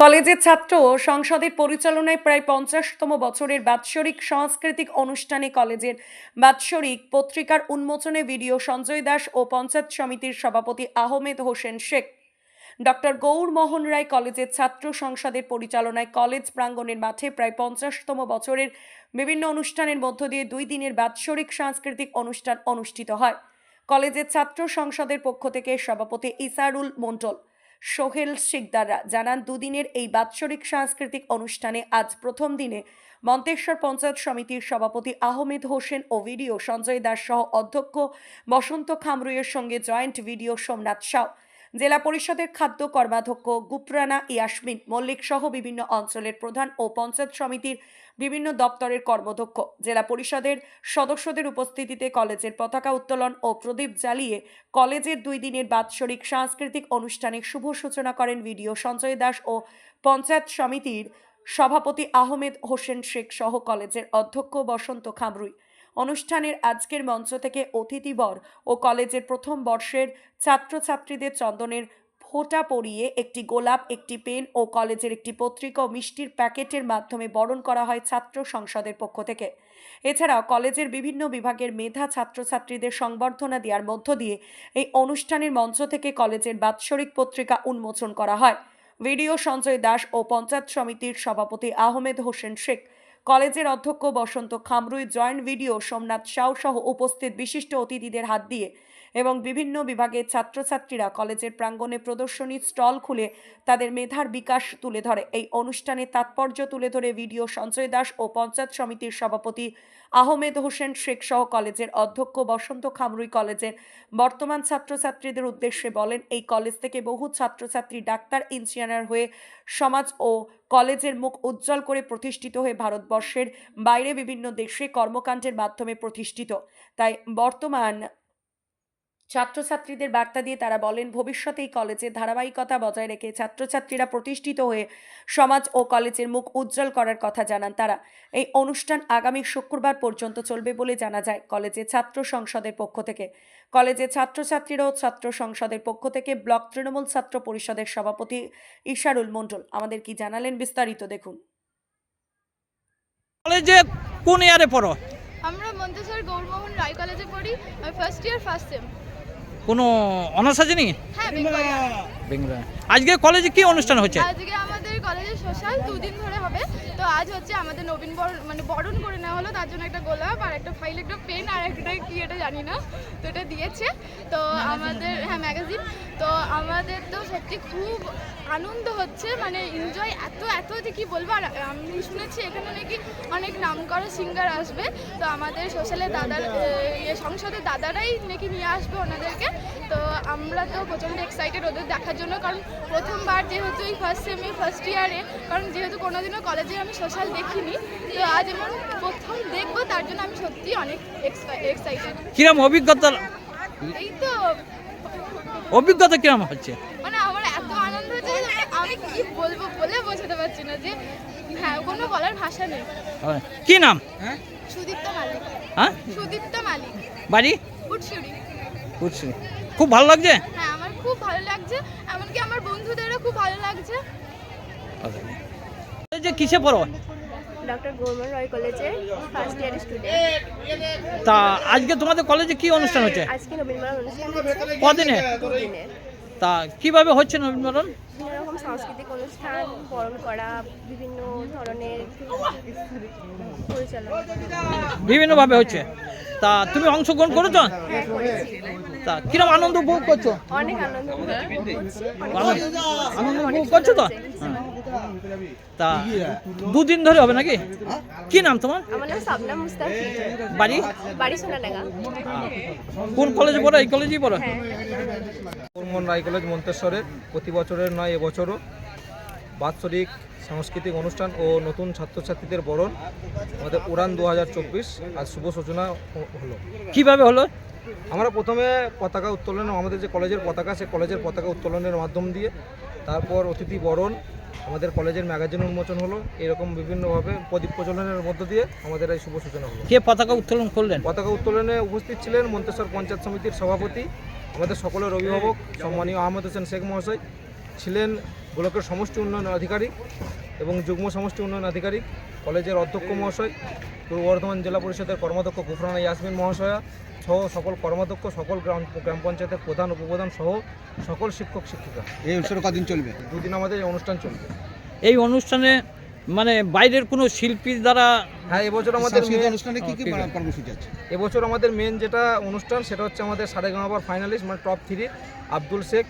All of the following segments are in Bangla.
কলেজের ছাত্র সংসদের পরিচালনায় প্রায় 50তম বছরের বাৎসরিক সাংস্কৃতিক অনুষ্ঠানে কলেজের বাৎসরিক পত্রিকার উন্মোচনে ভিডিও সঞ্জয় দাস ও পঞ্চায়েত সমিতির সভাপতি আহমেদ হোসেন শেখ। ডক্টর গৌরমোহন রায় কলেজের ছাত্র সংসদের পরিচালনায় কলেজ প্রাঙ্গণের মাঠে প্রায় 50তম বছরের বিভিন্ন অনুষ্ঠানের মধ্য দিয়ে 2 দিনের বাৎসরিক সাংস্কৃতিক অনুষ্ঠান অনুষ্ঠিত হয়। কলেজের ছাত্র সংসদের পক্ষ থেকে সভাপতি ইসারুল মণ্ডল, সোহেল শিকদাররা জানান, 2 দিনের এই বাৎসরিক সাংস্কৃতিক অনুষ্ঠানে আজ প্রথম দিনে মন্তেশ্বর পঞ্চায়েত সমিতির সভাপতি আহমেদ হোসেন ও ভিডিও সঞ্জয় দাস সহ অধ্যক্ষ বসন্ত খামরুইয়ের সঙ্গে জয়েন্ট ভিডিও সোমনাথ সাউ, জেলা পরিষদের খাদ্য কর্মাধ্যক্ষ গুপরানা ইয়াসমিন মল্লিক সহ বিভিন্ন অঞ্চলের প্রধান ও পঞ্চায়েত সমিতির বিভিন্ন দপ্তরের কর্মদক্ষ, জেলা পরিষদের সদস্যদের উপস্থিতিতে কলেজের পতাকা উত্তোলন ও প্রদীপ জ্বালিয়ে কলেজের 2 দিনের বাৎসরিক সাংস্কৃতিক অনুষ্ঠানের শুভ সূচনা করেন ভিডিও সঞ্জয় দাস ও পঞ্চায়েত সমিতির সভাপতি আহমেদ হোসেন শেখ সহ কলেজের অধ্যক্ষ বসন্ত খামরুই। অনুষ্ঠানের আজকের মঞ্চ থেকে অতিথিবর ও কলেজের প্রথম বর্ষের ছাত্রছাত্রীদের চন্দনের ফোঁটা পরিয়ে একটি গোলাপ, একটি পেন ও কলেজের একটি পত্রিকা ও মিষ্টির প্যাকেটের মাধ্যমে বরণ করা হয় ছাত্র সংসদের পক্ষ থেকে। এছাড়াও কলেজের বিভিন্ন বিভাগের মেধা ছাত্রছাত্রীদের সংবর্ধনা দেওয়ার মধ্য দিয়ে এই অনুষ্ঠানের মঞ্চ থেকে কলেজের বাৎসরিক পত্রিকা উন্মোচন করা হয়। ভিডিও সঞ্জয় দাস ও পঞ্চায়েত সমিতির সভাপতি আহমেদ হোসেন শেখ, কলেজের অধ্যক্ষ বসন্ত খামরুই, জয়েন্ট ভিডিও সোমনাথ সাউ সহ উপস্থিত বিশিষ্ট অতিথিদের হাত দিয়ে এবং বিভিন্ন বিভাগের ছাত্রছাত্রীরা কলেজের প্রাঙ্গণে প্রদর্শনী স্টল খুলে তাদের মেধার বিকাশ তুলে ধরে। এই অনুষ্ঠানে তাৎপর্য তুলে ধরে ভিডিও সঞ্জয় দাস ও পঞ্চায়েত সমিতির সভাপতি আহমেদ হোসেন শেখ সহ কলেজের অধ্যক্ষ বসন্ত খামরুই কলেজের বর্তমান ছাত্রছাত্রীদের উদ্দেশ্যে বলেন, এই কলেজ থেকে বহু ছাত্রছাত্রী ডাক্তার, ইঞ্জিনিয়ার হয়ে সমাজ ও কলেজের মুখ উজ্জ্বল করে প্রতিষ্ঠিত হয়ে ভারতবর্ষের বাইরে বিভিন্ন দেশে কর্মকাণ্ডের মাধ্যমে প্রতিষ্ঠিত। তাই বর্তমান ছাত্রছাত্রীদের বার্তা দিয়ে তারা বলেন, ভবিষ্যতে এই কলেজের ধারাবাহিকতা বজায় রেখে ছাত্রছাত্রীরা প্রতিষ্ঠিত হয়ে সমাজ ও কলেজের মুখ উজ্জ্বল করার কথা জানান তারা। এই অনুষ্ঠান আগামী শুক্রবার পর্যন্ত চলবে বলে জানা যায় কলেজের ছাত্র সংসদের পক্ষ থেকে। কলেজের ছাত্রছাত্রীরা ও ছাত্র সংসদের পক্ষ থেকে ব্লক তৃণমূল ছাত্র পরিষদের সভাপতি ইশারুল মণ্ডল আমাদের কি জানালেন, বিস্তারিত দেখুন। কলেজে কোন ইয়ারে পড়ো? আমরা মন্তেশ্বর গৌরমোহন রায় কলেজে পড়ি, ফার্স্ট ইয়ার ফার্স্ট সেম। কোনো অনার্স আছে নাকি? হ্যাঁ, বেঙ্গলি। আজকে কলেজে কি অনুষ্ঠান হচ্ছে? আজকে আমাদের কলেজে সোশ্যাল 2 দিন ধরে হবে। তো আজ হচ্ছে আমাদের নবীন বরণ করে নেওয়া হলো, তার জন্য একটা গোলাপ আর একটা ফাইল, একটা পেন আর একটা কি এটা জানি না, তো এটা দিয়েছে। তো আমাদের ম্যাগাজিন। তো আমাদের তো সত্যি খুব আনন্দ হচ্ছে, মানে এনজয় এত এত যে কি বলবো। আর আমি শুনেছি এখানে নাকি অনেক নামকরা সিঙ্গার আসবে, তো আমাদের সোশ্যালের সংসদের দাদারাই নাকি নিয়ে আসবে ওনাদেরকে। তো আমরা তো প্রচণ্ড এক্সাইটেড ওদের দেখার জন্য, কারণ প্রথমবার যেহেতু এই ফার্স্ট সেমে ফার্স্ট ইয়ারে, কারণ যেহেতু কোনোদিনও কলেজে আমি সোশ্যাল দেখিনি, তো আজ আমার প্রথম দেখবো, তার জন্য আমি সত্যি অনেক এক্সাইটেড। কিরম অভিজ্ঞতা? এই তো অভিজ্ঞতা কিরম হচ্ছে? মানে আমার এত আনন্দ হচ্ছে, আমি কি বলবো বলে বোঝাতে পারছি না, যে হ্যাঁ কোনো বলার ভাষা নেই। কি নাম? সুদীপ্ত মালিক। হ্যাঁ, সুদীপ্ত মালিক, বাড়ি উটসুরি। খুব ভালো লাগছে? হ্যাঁ, আমার খুব ভালো লাগছে, এমনকি আমার বন্ধুদেরও খুব ভালো লাগছে। কলেজে কিসে পড়ো? ডক্টর গৌরমোহন রায় কলেজে ফার্স্ট ইয়ার স্টুডেন্ট। তা আজকে তোমাদের কলেজে কি অনুষ্ঠান হচ্ছে? আজকে নবীনবরণ অনুষ্ঠান হচ্ছে। কদিনে? 2 দিনের। তা কিভাবে হচ্ছে নবীনবরণ? বিভিন্ন রকম সাংস্কৃতিক অনুষ্ঠান, বরণ করা, বিভিন্ন ধরনের পরিচালনা বিভিন্নভাবে হচ্ছে। তা তুমি অংশগ্রহণ করেছো? হ্যাঁ, করেছি। তা কিরম আনন্দ উপভোগ করছো? অনেক আনন্দ করছি। আনন্দ উপভোগ করছো তো? তা 2 দিন ধরে হবে নাকি? কি নাম তোমার? আমার নাম সাবনা মুস্তাফি। বাড়ি? বাড়ি সোনাডাঙ্গা। কোন কলেজে পড়ো? এই কলেজেই পড়ো? হ্যাঁ। গৌরমোহন রায় কলেজ মন্তেশ্বরের প্রতি বছরের নয় এবছরও বাৎসরিক সাংস্কৃতিক অনুষ্ঠান ও নতুন ছাত্রছাত্রীদের বরণ, আমাদের উড়ান 2024 আজ শুভ সূচনা হলো। কিভাবে হলো? আমরা প্রথমে পতাকা উত্তোলন, আমাদের যে কলেজের পতাকা, সেই কলেজের পতাকা উত্তোলনের মাধ্যম দিয়ে, তারপর অতিথি বরণ, আমাদের কলেজের ম্যাগাজিন উন্মোচন হলো। এরকম বিভিন্নভাবে প্রদীপ প্রজ্বলনের মধ্য দিয়ে আমাদের এই শুভ সূচনা হলো। কে পতাকা উত্তোলন করলেন? পতাকা উত্তোলনে উপস্থিত ছিলেন মন্তেশ্বর পঞ্চায়েত সমিতির সভাপতি, আমাদের সকলের অভিভাবক সম্মানীয় আহমেদ হোসেন শেখ মহাশয়, ছিলেন ব্লকের সমষ্টি উন্নয়ন আধিকারিক এবং যুগ্ম সমষ্টি উন্নয়ন আধিকারিক, কলেজের অধ্যক্ষ মহাশয়, পূর্ব বর্ধমান জেলা পরিষদের কর্মাধ্যক্ষ গুফরানা ইয়াসমিন মহাশয়া সহ সকল কর্মাধ্যক্ষ, সকল গ্রাম পঞ্চায়েতের প্রধান উপপ্রধান সহ সকল শিক্ষক শিক্ষিকা। এই অনুষ্ঠান কদিন চলবে? 2 দিন আমাদের এই অনুষ্ঠান চলবে। এই অনুষ্ঠানে মানে বাইরের কোনো শিল্পী দ্বারা হ্যাঁ, এবছর আমাদের অনুষ্ঠানে কি কি কর্মসূচি আছে? এবছর আমাদের মেন যেটা অনুষ্ঠান সেটা হচ্ছে আমাদের সারেগামাপার ফাইনালিস্ট মানে টপ 3 আব্দুল শেখ।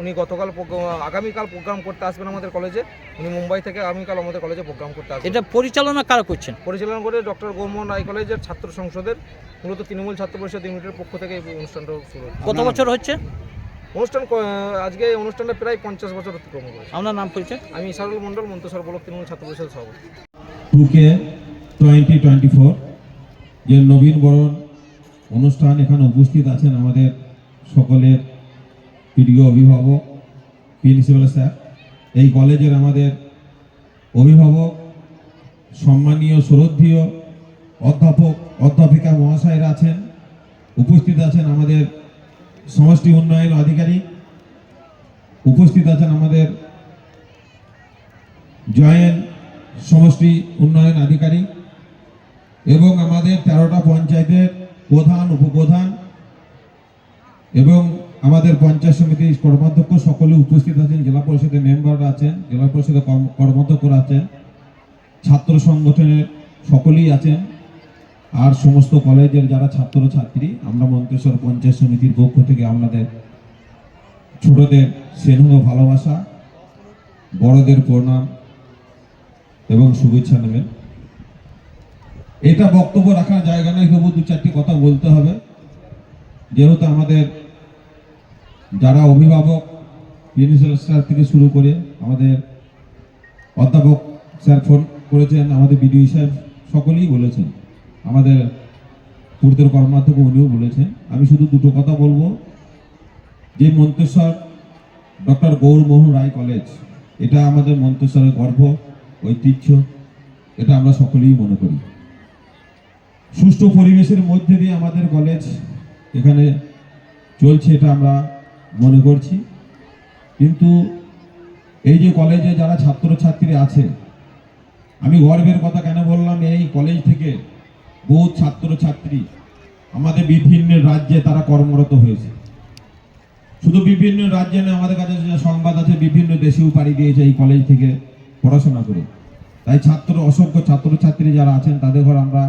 উনি আগামীকাল প্রোগ্রাম করতে আসবেন আমাদের কলেজে। উনি মুম্বাই থেকে আগামীকাল আমাদের কলেজে প্রোগ্রাম করতে আসবেন। এটা পরিচালনা কারা করছেন? পরিচালনা করে ডক্টর গৌরমোহন রায় কলেজের ছাত্র সংসদের মূলত তৃণমূল ছাত্র পরিষদ ইউনিটের পক্ষ থেকে এই অনুষ্ঠানটা শুরু হচ্ছে। কত বছর হচ্ছে আজকে এই অনুষ্ঠানটা প্রায় 50 বছর অতিক্রম করেছে। আপনার নাম পরিচয়? আমি ইসারুল মণ্ডল, মন্তসর ব্লক তৃণমূল ছাত্র পরিষদ সভাপতি। 2K 2024 যে নবীন বরণ অনুষ্ঠান, এখানে উপস্থিত আছেন আমাদের সকলের প্রিয় অভিভাবক, প্রিন্সিপাল স্যার, এই কলেজের আমাদের অভিভাবক, সম্মানীয় শ্রদ্ধেয় অধ্যাপক অধ্যাপিকা মহাশয়রা আছেন, উপস্থিত আছেন আমাদের সমষ্টি উন্নয়ন আধিকারিক, উপস্থিত আছেন আমাদের জয়েন্ট সমষ্টি উন্নয়ন আধিকারিক এবং আমাদের 13টা পঞ্চায়েতের প্রধান, উপপ্রধান এবং আমাদের পঞ্চায়েত সমিতির কর্মাধ্যক্ষ সকলে উপস্থিত আছেন। জেলা পরিষদের মেম্বাররা আছেন, জেলা পরিষদের কর্মাধ্যক্ষরা আছেন, ছাত্র সংগঠনের সকলেই আছেন, আর সমস্ত কলেজের যারা ছাত্র ছাত্রী। আমরা মন্তেশ্বর পঞ্চায়েত সমিতির পক্ষ থেকে আপনাদের ছোটদের স্নেহ ভালোবাসা, বড়দের প্রণাম এবং শুভেচ্ছা নেবেন। এটা বক্তব্য রাখার জায়গা নয়, তবু 2-4টি কথা বলতে হবে। যেহেতু আমাদের যারা অভিভাবক, প্রিন্সিপাল স্যার থেকে শুরু করে আমাদের অধ্যাপক স্যার ফোন করেছেন, আমাদের বিডিও সাহেব সকলেই বলেছেন, আমাদের পূর্তের কর্মাধ্যক্ষ উনিও বলেছেন। আমি শুধু 2টো কথা বলবো যে মন্তেশ্বর ডক্টর গৌরমোহন রায় কলেজ, এটা আমাদের মন্তেশ্বরের গর্ব, ঐতিহ্য, এটা আমরা সকলেই মনে করি। সুষ্ঠু পরিবেশের মধ্যে দিয়ে আমাদের কলেজ এখানে চলছে, এটা আমরা মনে করছি। কিন্তু এই যে কলেজে যারা ছাত্রছাত্রী আছে, আমি গর্বের কথা কেন বললাম, এই কলেজ থেকে বহু ছাত্রছাত্রী আমাদের বিভিন্ন রাজ্যে তারা কর্মরত হয়েছে। শুধু বিভিন্ন রাজ্যে না, আমাদের কাছে যে সংবাদ আছে বিভিন্ন দেশেও পাড়ি দিয়েছে এই কলেজ থেকে পড়াশোনা করে। তাই অসংখ্য ছাত্রছাত্রী যারা আছেন তাদের ঘর আমরা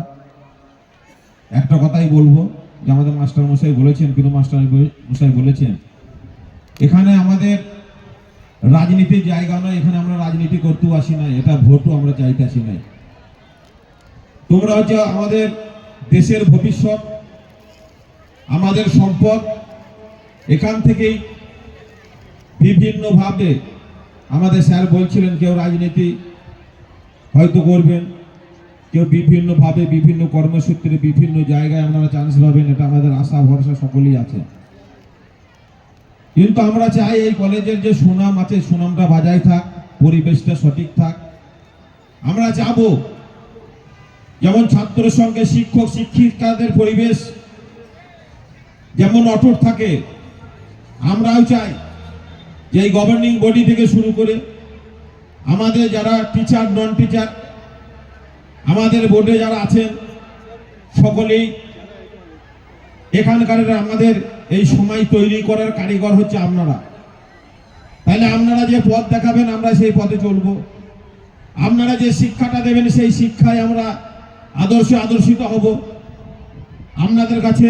একটা কথাই বলবো যে আমাদের মাস্টার মশাই বলেছেন, প্রিয় মাস্টার মশাই বলেছেন, এখানে আমাদের রাজনীতির জায়গা নয়, এখানে আমরা রাজনীতি করতেও আসি নাই, এটা ভোটও আমরা চাইতে আসি নাই। তোমরা হচ্ছে আমাদের দেশের ভবিষ্যৎ, আমাদের সম্পদ। এখান থেকেই বিভিন্নভাবে আমাদের স্যার বলছিলেন, কেউ রাজনীতি হয়তো করবেন, কেউ বিভিন্নভাবে বিভিন্ন কর্মসূত্রে বিভিন্ন জায়গায় আপনারা চান্স পাবেন, এটা আমাদের আশা ভরসা সকলেই আছে। কিন্তু আমরা চাই এই কলেজের যে সুনাম আছে, সুনামটা বজায় থাক, পরিবেশটা সঠিক থাক। আমরা চাবো যেমন ছাত্রের সঙ্গে শিক্ষক শিক্ষিকাদের পরিবেশ যেমন অটুট থাকে, আমরাও চাই যে এই গভর্নিং বডি থেকে শুরু করে আমাদের যারা টিচার, নন টিচার, আমাদের বোর্ডে যারা আছেন সকলেই এখানকার আমাদের এই সময় তৈরি করার কারিগর হচ্ছে আপনারা। তাহলে আপনারা যে পথ দেখাবেন আমরা সেই পথে চলবো, আপনারা যে শিক্ষাটা দেবেন সেই শিক্ষায় আমরা আদর্শিত হব। আপনাদের কাছে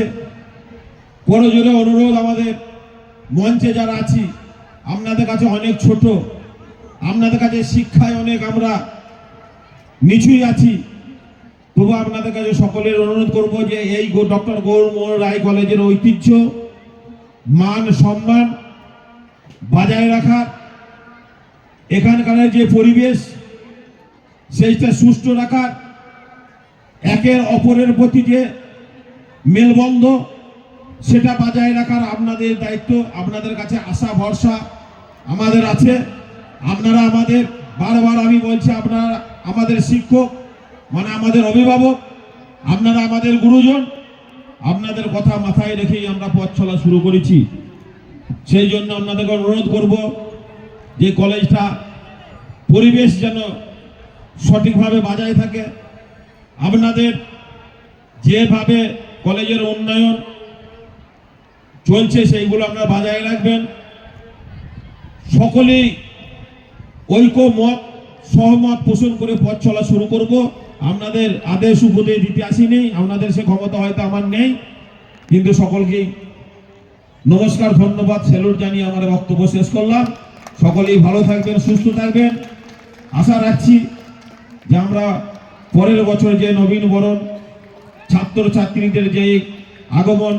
বড় জোরে অনুরোধ, আমাদের মঞ্চে যারা আছি আপনাদের কাছে অনেক ছোট, আপনাদের কাছে শিক্ষায় অনেক আমরা নিচুই আছি, তবু আপনাদের কাছে সকলের অনুরোধ করব যে এই ডক্টর গৌরমোহন রায় কলেজের ঐতিহ্য, মান সম্মান বজায় রাখার, এখানকার যে পরিবেশ সেইটা সুষ্ঠু রাখার, একের অপরের প্রতি যে মেলবন্ধ সেটা বজায় রাখার আপনাদের দায়িত্ব। আপনাদের কাছে আশা ভরসা আমাদের আছে। আপনারা আমাদের, বারবার আমি বলছি, আপনারা আমাদের শিক্ষক মানে আমাদের অভিভাবক, আপনারা আমাদের গুরুজন। আপনাদের কথা মাথায় রেখেই আমরা পথ চলা শুরু করেছি। সেই জন্য আপনাদেরকে অনুরোধ করব যে কলেজটা পরিবেশ যেন সঠিকভাবে বজায় থাকে। আপনাদের যেভাবে কলেজের উন্নয়ন চলছে সেইগুলো আপনারা বজায় রাখবেন। সকলেই ঐক্যমত সহমত পোষণ করে পথ চলা শুরু করব। আপনাদের আদেশ উপদেশ দিতে আসিনি, আপনাদের সে ক্ষমতা হয়তো আমার নেই, কিন্তু সকলকেই নমস্কার, ধন্যবাদ, স্যালুট জানিয়ে আমার বক্তব্য শেষ করলাম। সকলেই ভালো থাকবেন, সুস্থ থাকবেন। আশা রাখছি যে আমরা পরের বছর যে নবীন বরণ, ছাত্র ছাত্রীদের যে আগমন।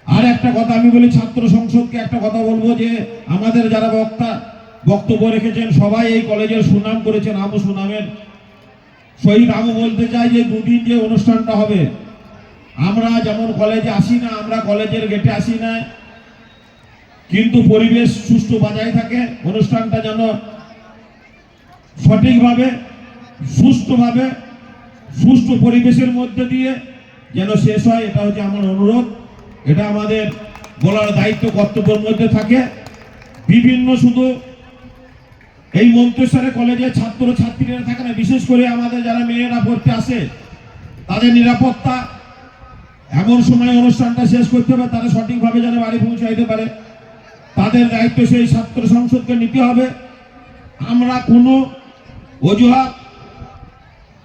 আর একটা কথা আমি বলি, ছাত্র সংসদকে একটা কথা বলবো যে আমাদের যারা বক্তব্য রেখেছেন সবাই এই কলেজের সুনাম করেছেন। আমু সুনামের সহিত আমি বলতে চাই যে দুদিন যে অনুষ্ঠানটা হবে, আমরা যেমন কলেজে আসি না, আমরা কলেজের গেটে আসি না, কিন্তু পরিবেশ সুষ্ঠু বজায় থাকে। অনুষ্ঠানটা যেন সঠিকভাবে সুষ্ঠুভাবে সুষ্ঠু পরিবেশের মধ্যে দিয়ে যেন শেষ হয়, এটা হচ্ছে আমার অনুরোধ। এটা আমাদের বলার দায়িত্ব কর্তব্যের মধ্যে থাকে। বিভিন্ন শুধু এই মন্তেশ্বরে কলেজের ছাত্র ছাত্রীরা থাকে না, বিশেষ করে আমাদের যারা মেয়েরা পড়তে আসে তাদের নিরাপত্তা, এমন সময় অনুষ্ঠানটা শেষ করতে হবে তারা সঠিকভাবে যেন বাড়ি পৌঁছাইতে পারে, তাদের দায়িত্ব সেই ছাত্র সংসদকে নিতে হবে। আমরা কোনো অজুহাত,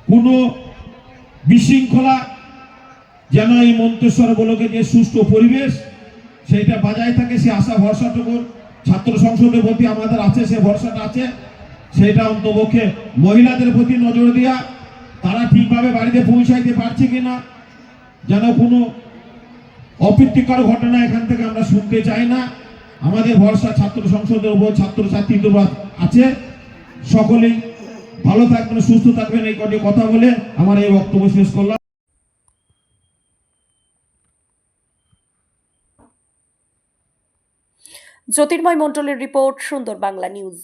কোনো বিশৃঙ্খলা যেন এই মন্তেশ্বর ব্লকে যে সুষ্ঠু পরিবেশ সেইটা বজায় থাকে, সে আশা ভরসাটুকু ছাত্র সংসদের প্রতি আমাদের আছে, সে ভরসাটা আছে। সেটা অন্তপক্ষে মহিলাদের প্রতি নজর দেওয়া, তারা ঠিকভাবে বাড়িতে পৌঁছাইতে পারছে কিনা, যেন কোনো অপ্রীতিকর ঘটনা এখান থেকে আমরা শুনতে চাই না। আমাদের ভরসা ছাত্র সংসদের উপর, ছাত্র ছাত্রীদের উপর আছে। সকলেই ভালো থাকবেন, সুস্থ থাকবেন, এই কটি কথা বলে আমার এই বক্তব্য শেষ করলাম। জ্যোতির্ময় মণ্ডলের রিপোর্ট, সুন্দর বাংলা নিউজ।